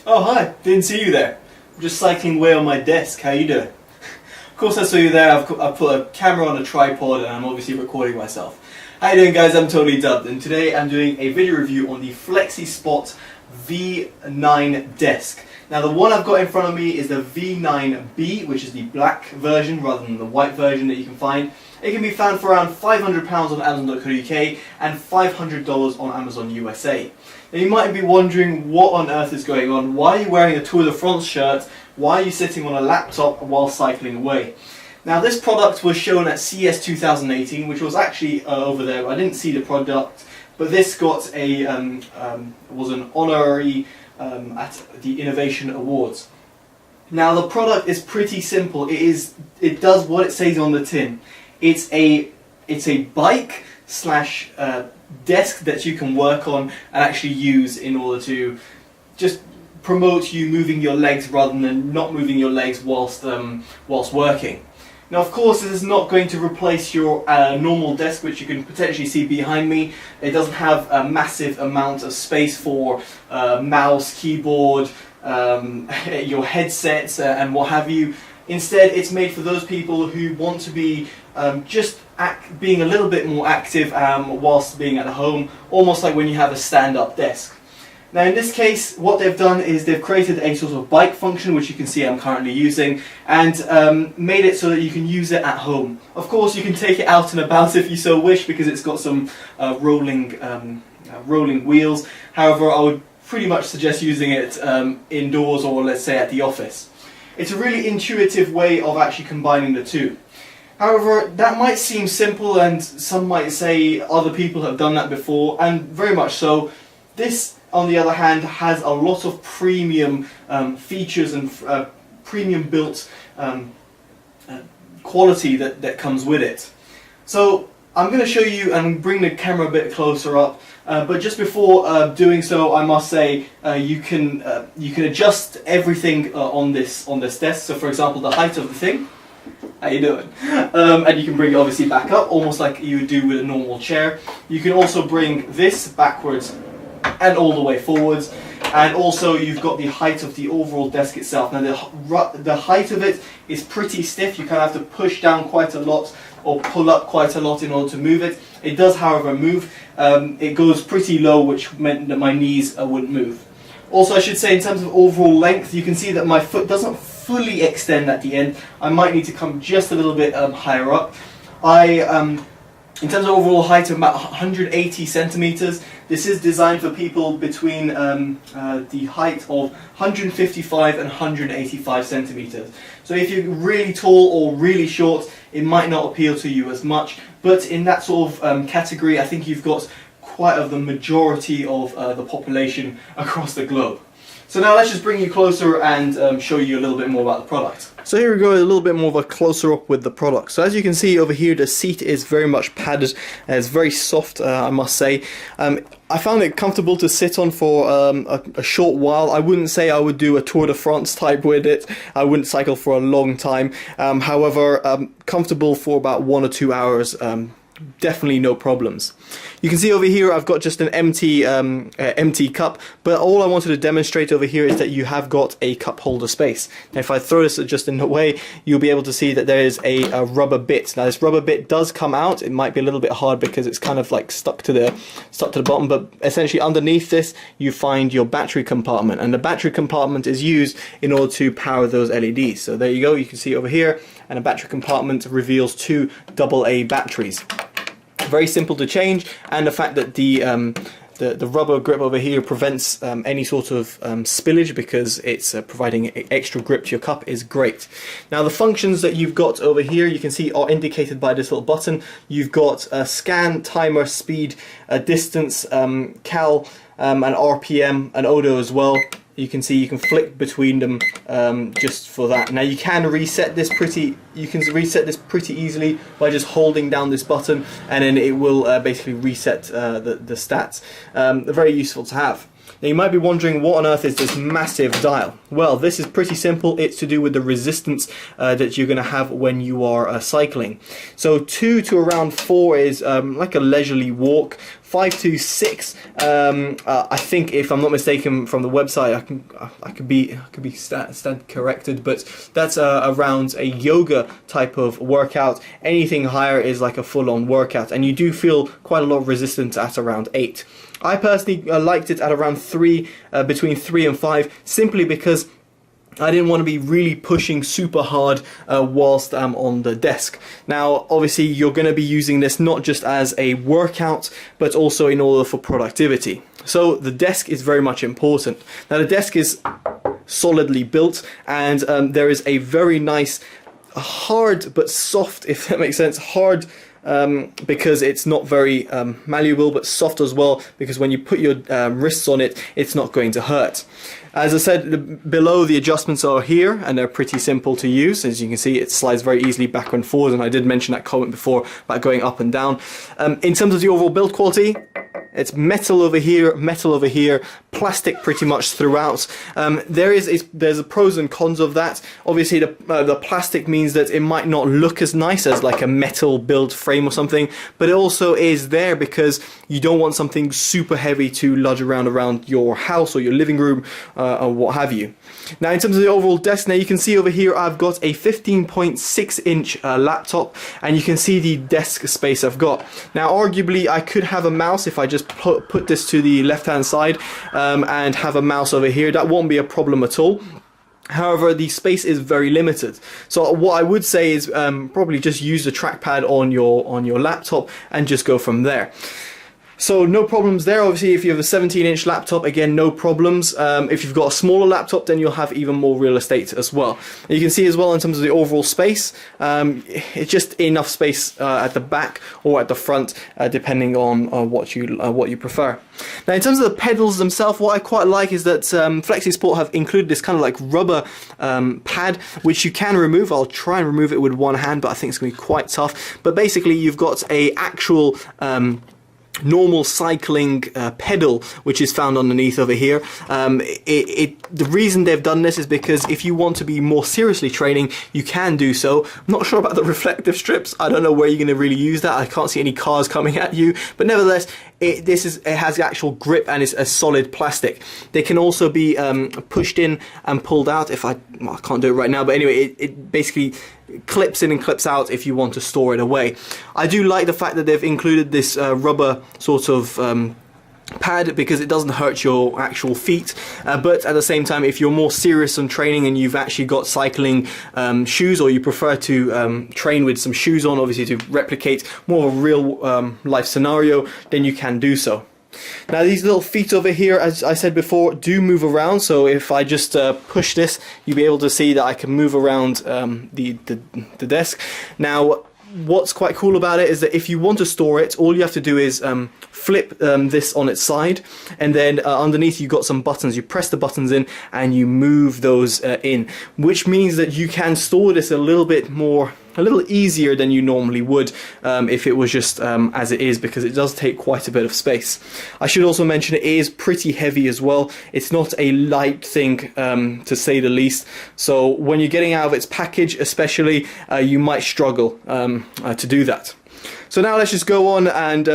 Oh hi, didn't see you there. I'm just cycling away on my desk, how you doing? Of course I saw you there, I've put a camera on a tripod and I'm obviously recording myself. How you doing guys, I'm Totally Dubbed and today I'm doing a video review on the FlexiSpot V9 desk. Now the one I've got in front of me is the V9B, which is the black version rather than the white version that you can find. It can be found for around £500 on Amazon.co.uk and $500 on Amazon USA. Now you might be wondering what on earth is going on. Why are you wearing a Tour de France shirt? Why are you sitting on a laptop while cycling away? Now this product was shown at CES 2018, which was actually over there. I didn't see the product, but this got a was an honorary at the Innovation Awards. Now the product is pretty simple. It does what it says on the tin. It's a bike slash desk that you can work on and actually use in order to just promote you moving your legs rather than not moving your legs whilst working. Now of course this is not going to replace your normal desk, which you can potentially see behind me. It doesn't have a massive amount of space for mouse, keyboard, your headsets and what have you. Instead it's made for those people who want to be being a little bit more active whilst being at home, almost like when you have a stand-up desk. Now in this case what they've done is they've created a sort of bike function, which you can see I'm currently using, and made it so that you can use it at home. Of course you can take it out and about if you so wish, because it's got some rolling wheels. However, I would pretty much suggest using it indoors, or let's say at the office. It's a really intuitive way of actually combining the two. However, that might seem simple and some might say other people have done that before, and very much so. This, on the other hand, has a lot of premium features and premium built quality that comes with it. So I'm going to show you and bring the camera a bit closer up, but just before doing so, I must say you can adjust everything on this desk. So for example, the height of the thing. How you doing? And you can bring it obviously back up, almost like you would do with a normal chair. You can also bring this backwards and all the way forwards, and also you've got the height of the overall desk itself. Now the height of it is pretty stiff. You kind of have to push down quite a lot or pull up quite a lot in order to move it. It does, however, move. It goes pretty low, which meant that my knees wouldn't move. Also, I should say, in terms of overall length, you can see that my foot doesn't fully extend at the end. I might need to come just a little bit higher up. In terms of overall height, of about 180 centimeters. This is designed for people between the height of 155 and 185 centimeters. So if you're really tall or really short, it might not appeal to you as much. But in that sort of category, I think you've got quite of the majority of the population across the globe. So now let's just bring you closer and show you a little bit more about the product. So here we go, a little bit more of a closer up with the product. So as you can see over here, the seat is very much padded and it's very soft, I must say. I found it comfortable to sit on for a short while. I wouldn't say I would do a Tour de France type with it. I wouldn't cycle for a long time. However, comfortable for about 1 or 2 hours. Definitely no problems. You can see over here I've got just an empty cup, but all I wanted to demonstrate over here is that you have got a cup holder space. Now if I throw this just in the way, you'll be able to see that there is a rubber bit. Now this rubber bit does come out. It might be a little bit hard because it's kind of like stuck to the bottom, but essentially underneath this you find your battery compartment, and the battery compartment is used in order to power those LEDs. So there you go, you can see over here, and a battery compartment reveals 2 AA batteries. Very simple to change, and the fact that the rubber grip over here prevents any sort of spillage because it's providing extra grip to your cup is great. Now the functions that you've got over here, you can see, are indicated by this little button. You've got a scan, timer, speed, distance, cal, and RPM, and odo as well. You can see you can flick between them just for that. Now you can reset this pretty easily by just holding down this button, and then it will basically reset the stats. They're very useful to have. Now you might be wondering, what on earth is this massive dial? Well, this is pretty simple. It's to do with the resistance that you're going to have when you are cycling. So 2 to around 4 is like a leisurely walk. 526. I think, if I'm not mistaken, from the website, I could be stand corrected, but that's around a yoga type of workout. Anything higher is like a full-on workout, and you do feel quite a lot of resistance at around 8. I personally liked it at around 3, between 3 and 5, simply because I didn't want to be really pushing super hard whilst I'm on the desk. Now, obviously, you're going to be using this not just as a workout, but also in order for productivity. So the desk is very much important. Now, the desk is solidly built, and there is a very nice, hard but soft, if that makes sense, hard because it's not very malleable, but soft as well, because when you put your wrists on it, it's not going to hurt. As I said, below, the adjustments are here, and they're pretty simple to use. As you can see, it slides very easily back and forth, and I did mention that comment before about going up and down. In terms of the overall build quality, it's metal over here, plastic pretty much throughout. There's a pros and cons of that. Obviously, the plastic means that it might not look as nice as like a metal build frame or something, but it also is there because you don't want something super heavy to lodge around your house or your living room or what have you. Now, in terms of the overall desk, now you can see over here I've got a 15.6-inch laptop, and you can see the desk space I've got. Now, arguably, I could have a mouse if I just put this to the left-hand side and have a mouse over here. That won't be a problem at all. However, the space is very limited. So what I would say is probably just use the trackpad on your laptop and just go from there. So no problems there. Obviously, if you have a 17-inch laptop, again, no problems. If you've got a smaller laptop, then you'll have even more real estate as well. And you can see as well in terms of the overall space, it's just enough space at the back or at the front, depending on what you prefer. Now, in terms of the pedals themselves, what I quite like is that FlexiSpot have included this kind of like rubber pad, which you can remove. I'll try and remove it with one hand, but I think it's going to be quite tough. But basically, you've got a actual normal cycling pedal which is found underneath over here. The reason they've done this is because if you want to be more seriously training, you can do so. I'm not sure about the reflective strips. I don't know where you're going to really use that. I can't see any cars coming at you, but nevertheless, it has the actual grip and it's a solid plastic. They can also be pushed in and pulled out. I can't do it right now, but anyway, it basically clips in and clips out if you want to store it away. I do like the fact that they've included this rubber sort of pad because it doesn't hurt your actual feet, but at the same time, if you're more serious on training and you've actually got cycling shoes, or you prefer to train with some shoes on, obviously to replicate more of a real life scenario, then you can do so. Now, these little feet over here, as I said before, do move around. So if I just push this, you'll be able to see that I can move around the desk. Now, what's quite cool about it is that if you want to store it, all you have to do is flip this on its side, and then underneath you've got some buttons. You press the buttons in and you move those in, which means that you can store this a little easier than you normally would if it was just as it is, because it does take quite a bit of space. I should also mention it is pretty heavy as well. It's not a light thing to say the least, so when you're getting out of its package especially, you might struggle to do that. So now let's just go on and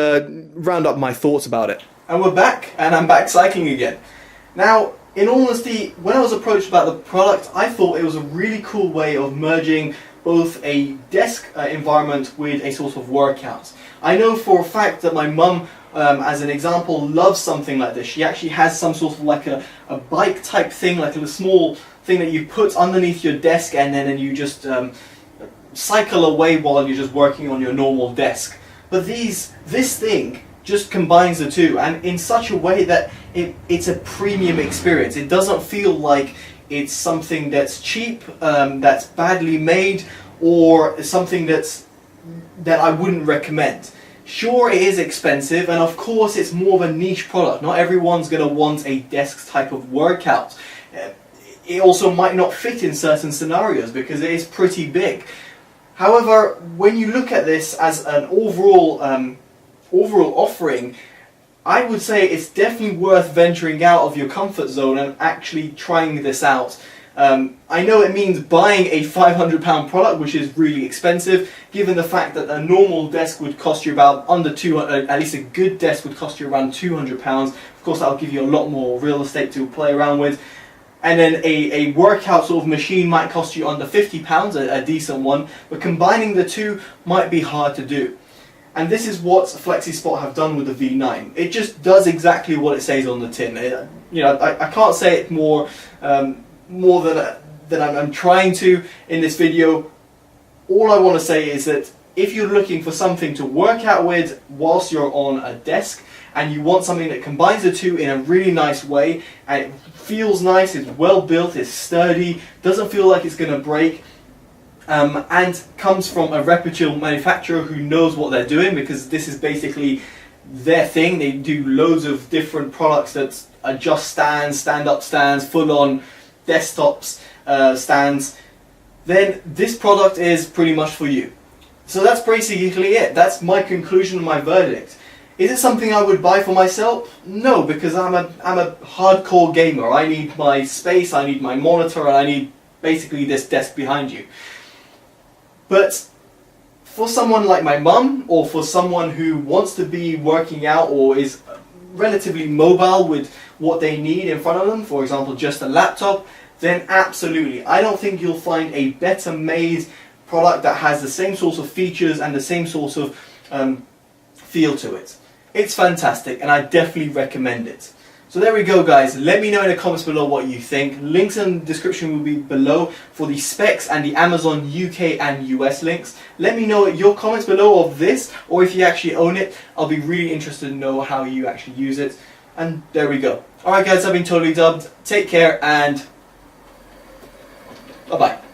round up my thoughts about it. And we're back, and I'm back cycling again. Now, in all honesty, when I was approached about the product, I thought it was a really cool way of merging both a desk environment with a sort of workout. I know for a fact that my mum, as an example, loves something like this. She actually has some sort of like a bike type thing, like a small thing that you put underneath your desk, and then you just cycle away while you're just working on your normal desk. But this thing just combines the two, and in such a way that it's a premium experience. It doesn't feel like it's something that's cheap, that's badly made, or something that I wouldn't recommend. Sure, it is expensive, and of course it's more of a niche product. Not everyone's going to want a desk type of workout. It also might not fit in certain scenarios because it is pretty big. However, when you look at this as an overall offering, I would say it's definitely worth venturing out of your comfort zone and actually trying this out. I know it means buying a £500 product, which is really expensive, given the fact that a normal desk would cost you about under 200, at least a good desk would cost you around £200. Of course, that'll give you a lot more real estate to play around with. And then a workout sort of machine might cost you under £50, a decent one, but combining the two might be hard to do. And this is what FlexiSpot have done with the V9. It just does exactly what it says on the tin. I can't say it more than I'm trying to in this video. All I want to say is that if you're looking for something to work out with whilst you're on a desk, and you want something that combines the two in a really nice way, and it feels nice, it's well built, it's sturdy, doesn't feel like it's going to break, and comes from a reputable manufacturer who knows what they're doing, because this is basically their thing. They do loads of different products that adjust stands, stand-up stands, full-on desktops, stands. Then this product is pretty much for you. So that's basically it. That's my conclusion and my verdict. Is it something I would buy for myself? No, because I'm a hardcore gamer. I need my space, I need my monitor, and I need basically this desk behind you. But for someone like my mum, or for someone who wants to be working out or is relatively mobile with what they need in front of them, for example just a laptop, then absolutely. I don't think you'll find a better made product that has the same sorts of features and the same sorts of feel to it. It's fantastic, and I definitely recommend it. So there we go, guys. Let me know in the comments below what you think. Links in the description will be below for the specs and the Amazon UK and US links. Let me know your comments below of this, or if you actually own it. I'll be really interested to know how you actually use it. And there we go. Alright guys, I've been Totally Dubbed. Take care, and bye-bye.